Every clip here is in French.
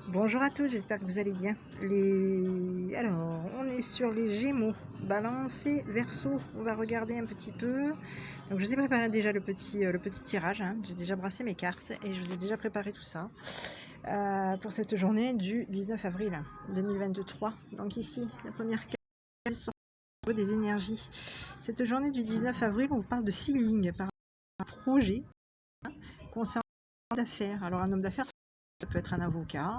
Bonjour à tous, j'espère que vous allez bien. Alors, on est sur les Gémeaux, Balance et Verseau. On va regarder un petit peu. Donc, je vous ai préparé déjà le petit tirage. J'ai déjà brassé mes cartes et je vous ai déjà préparé tout ça pour cette journée du 19 avril 2023. Donc ici, la première carte sur des énergies. Cette journée du 19 avril, on vous parle de feeling par un projet concernant un homme d'affaires. Alors, un homme d'affaires, ça peut être un avocat.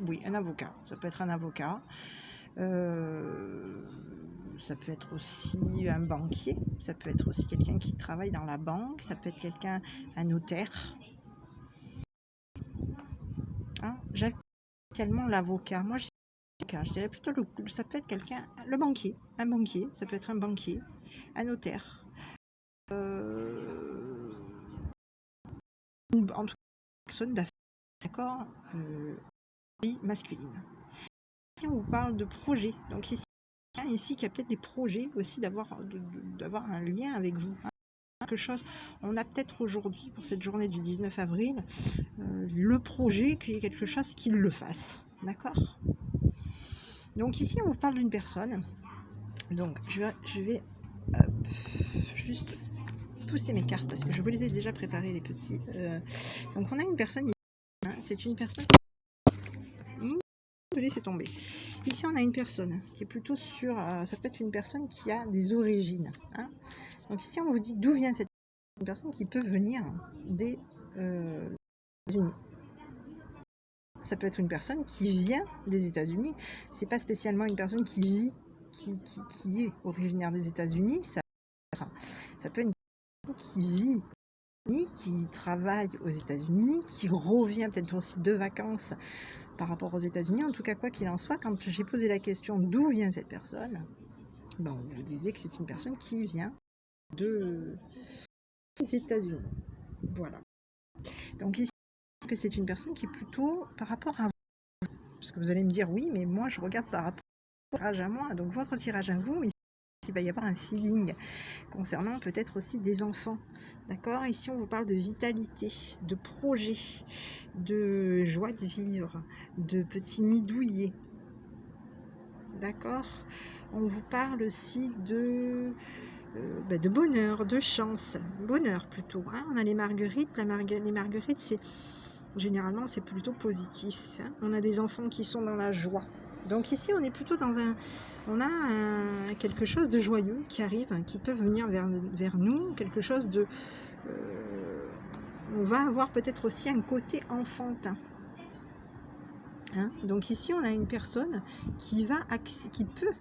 Oui, un avocat. Ça peut être un avocat. Ça peut être aussi un banquier. Ça peut être aussi quelqu'un qui travaille dans la banque. Ça peut être quelqu'un, un notaire. J'aime tellement l'avocat. Moi, je dirais plutôt ça peut être quelqu'un, le banquier. Un banquier. Ça peut être un banquier. Un notaire. En tout cas, personne d'affaires. D'accord, masculine. On vous parle de projet. Donc ici qui a peut-être des projets aussi d'avoir un lien avec vous. Quelque chose, on a peut-être aujourd'hui, pour cette journée du 19 avril, le projet qu'il y ait quelque chose qui le fasse. D'accord? Donc ici, on vous parle d'une personne. Donc je vais juste pousser mes cartes parce que je vous les ai déjà préparées, les petits. Donc on a une personne, c'est une personne. Laissez tomber. Ici, on a une personne qui est plutôt sur. Ça peut être une personne qui a des origines. Donc ici, on vous dit d'où vient cette personne qui peut venir des États-Unis. Ça peut être une personne qui vient des États-Unis. C'est pas spécialement une personne qui vit, qui est originaire des États-Unis. Ça peut être une personne qui vit, qui travaille aux États-Unis, qui revient peut-être aussi de vacances par rapport aux États-Unis. En tout cas, quoi qu'il en soit, quand j'ai posé la question d'où vient cette personne, on vous disait que c'est une personne qui vient des États-Unis. Voilà. Donc ici, que c'est une personne qui est plutôt par rapport à vous. Parce que vous allez me dire, oui, mais moi, je regarde par rapport au tirage à moi. Donc votre tirage à vous, ici, il va y avoir un feeling concernant peut-être aussi des enfants. D'accord? Ici, on vous parle de vitalité, de projet, de joie de vivre, de petits nids douillés. D'accord? On vous parle aussi de bonheur, de chance, bonheur plutôt. On a les marguerites. Les marguerites, généralement, c'est plutôt positif. On a des enfants qui sont dans la joie. Donc ici, on est plutôt dans quelque chose de joyeux qui arrive, qui peut venir vers nous, quelque chose de... on va avoir peut-être aussi un côté enfantin. Donc ici, on a une personne qui peut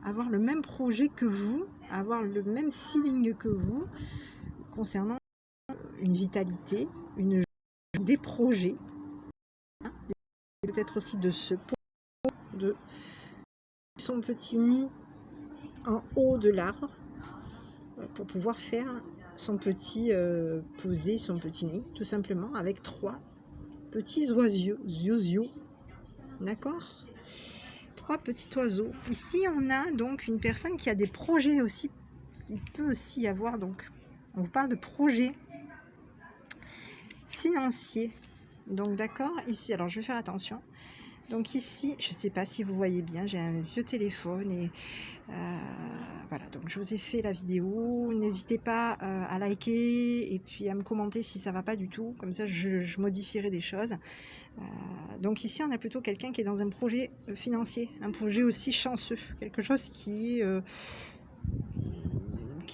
avoir le même projet que vous, avoir le même feeling que vous, concernant une vitalité, des projets, peut-être aussi de son petit nid en haut de l'arbre, pour pouvoir faire poser son petit nid, tout simplement, avec 3 petits oiseaux, d'accord? 3 petits oiseaux. Ici, on a donc une personne qui a des projets aussi. Il peut aussi y avoir, donc, on vous parle de projets financiers. Donc, d'accord, ici, alors je vais faire attention. Donc ici, je ne sais pas si vous voyez bien, j'ai un vieux téléphone et voilà, donc je vous ai fait la vidéo. N'hésitez pas à liker et puis à me commenter si ça ne va pas du tout, comme ça je modifierai des choses. Donc ici, on a plutôt quelqu'un qui est dans un projet financier, un projet aussi chanceux, quelque chose qui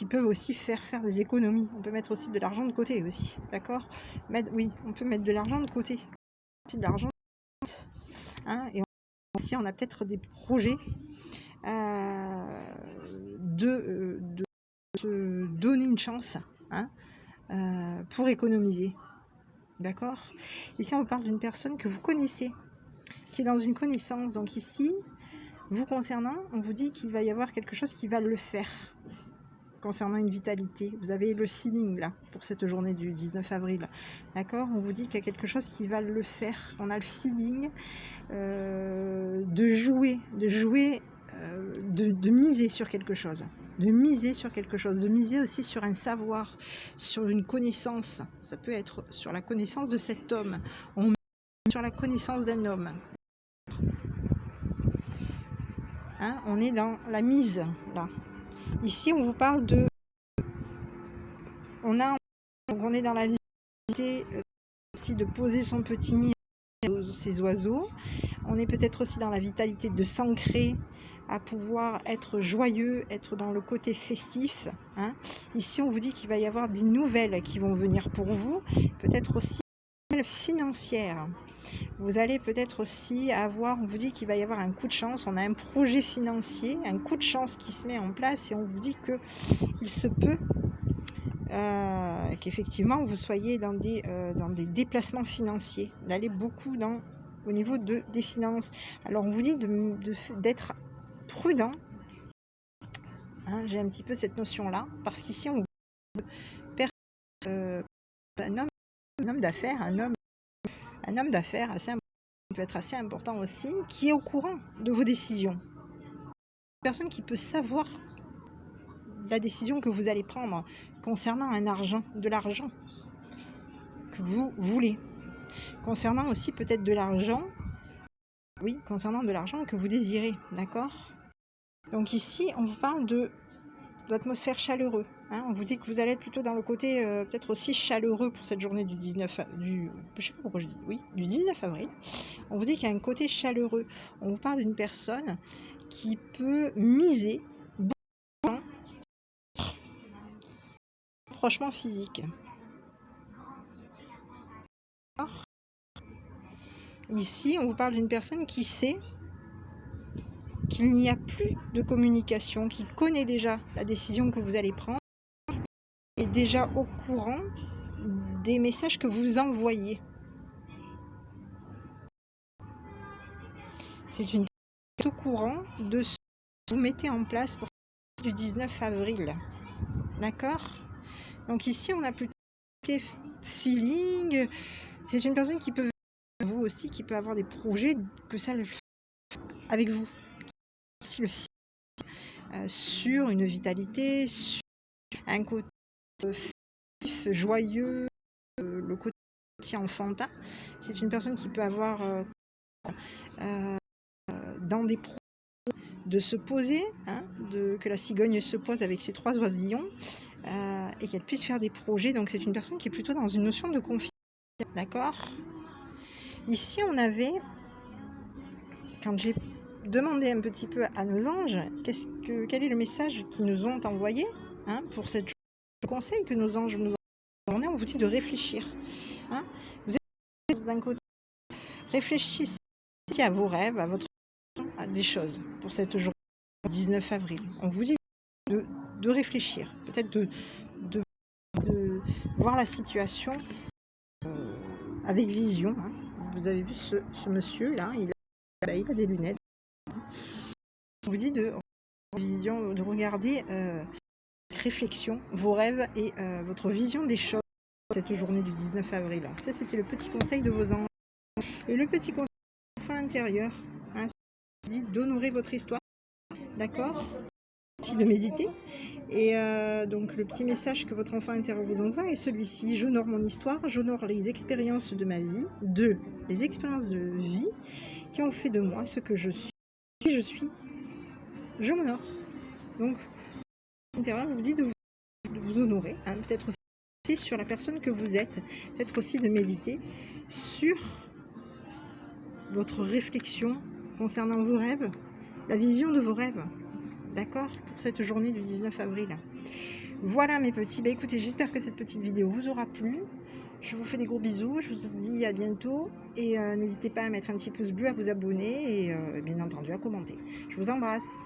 peut aussi faire des économies. On peut mettre aussi de l'argent de côté aussi, d'accord? Oui, on peut mettre de l'argent de côté, aussi de l'argent, et ici on a peut-être des projets de se donner une chance pour économiser, d'accord? Ici on vous parle d'une personne que vous connaissez, qui est dans une connaissance. Donc ici, vous concernant, on vous dit qu'il va y avoir quelque chose qui va le faire. Concernant une vitalité, vous avez le feeling là pour cette journée du 19 avril, d'accord? On vous dit qu'il y a quelque chose qui va le faire. On a le feeling de jouer, de miser sur quelque chose, de miser aussi sur un savoir, sur une connaissance. Ça peut être sur la connaissance de cet homme. On sur la connaissance d'un homme. Hein, on est dans la mise, là. Ici, on vous parle de... On est dans la vitalité aussi de poser son petit nid ces oiseaux. On est peut-être aussi dans la vitalité de s'ancrer, à pouvoir être joyeux, être dans le côté festif. Hein. Ici, on vous dit qu'il va y avoir des nouvelles qui vont venir pour vous, peut-être aussi financières. Vous allez peut-être aussi avoir, on vous dit qu'il va y avoir un coup de chance, on a un projet financier, un coup de chance qui se met en place et on vous dit qu'il se peut qu'effectivement vous soyez dans des déplacements financiers, d'aller beaucoup au niveau des finances. Alors on vous dit d'être prudent, hein, j'ai un petit peu cette notion là, parce qu'ici on perd un homme d'affaires, un homme d'affaires assez important, qui peut être assez important aussi, qui est au courant de vos décisions. Une personne qui peut savoir la décision que vous allez prendre concernant de l'argent que vous voulez. Concernant aussi peut-être de l'argent, oui, concernant de l'argent que vous désirez, d'accord? Donc ici, on vous parle d'atmosphère chaleureuse. Hein, on vous dit que vous allez être plutôt dans le côté peut-être aussi chaleureux pour cette journée du 19, je sais pas pourquoi je dis, oui, du 19 avril. On vous dit qu'il y a un côté chaleureux. On vous parle d'une personne qui peut miser beaucoup sur le rapprochement physique. Ici, on vous parle d'une personne qui sait qu'il n'y a plus de communication, qui connaît déjà la décision que vous allez prendre, et déjà au courant des messages que vous envoyez. C'est une personne au courant de ce que vous mettez en place pour du 19 avril. D'accord? Donc ici, on a plutôt feeling. C'est une personne qui peut, vous aussi, qui peut avoir des projets que ça le fait avec vous. Ici, le sur une vitalité, sur un côté joyeux, le côté enfantin. C'est une personne qui peut avoir dans des projets de se poser, hein, que la cigogne se pose avec ses 3 oisillons et qu'elle puisse faire des projets. Donc c'est une personne qui est plutôt dans une notion de confiance. D'accord? Ici on avait, quand j'ai demandé un petit peu à nos anges quel est le message qu'ils nous ont envoyé, hein, pour cette journée, le conseil que nos anges nous ont donné, on vous dit de réfléchir. Hein. Vous êtes d'un côté, réfléchissez à vos rêves, à des choses pour cette journée 19 avril. On vous dit de réfléchir, peut-être de voir la situation avec vision. Hein. Vous avez vu ce monsieur là, il a des lunettes. On vous dit de regarder réflexion, vos rêves et votre vision des choses cette journée du 19 avril. Ça, c'était le petit conseil de vos anges. Et le petit conseil intérieur, hein, dit d'honorer votre histoire, d'accord, aussi de méditer. Et donc le petit message que votre enfant intérieur vous envoie est celui-ci: j'honore mon histoire, j'honore les expériences de ma vie, les expériences de vie qui ont fait de moi ce que je suis. Qui je suis, je m'honore. Donc l'intérieur vous dit de vous honorer, hein, peut-être aussi sur la personne que vous êtes, peut-être aussi de méditer sur votre réflexion concernant vos rêves, la vision de vos rêves, d'accord, pour cette journée du 19 avril. Voilà mes petits, écoutez, j'espère que cette petite vidéo vous aura plu. Je vous fais des gros bisous, je vous dis à bientôt et n'hésitez pas à mettre un petit pouce bleu, à vous abonner et bien entendu à commenter. Je vous embrasse.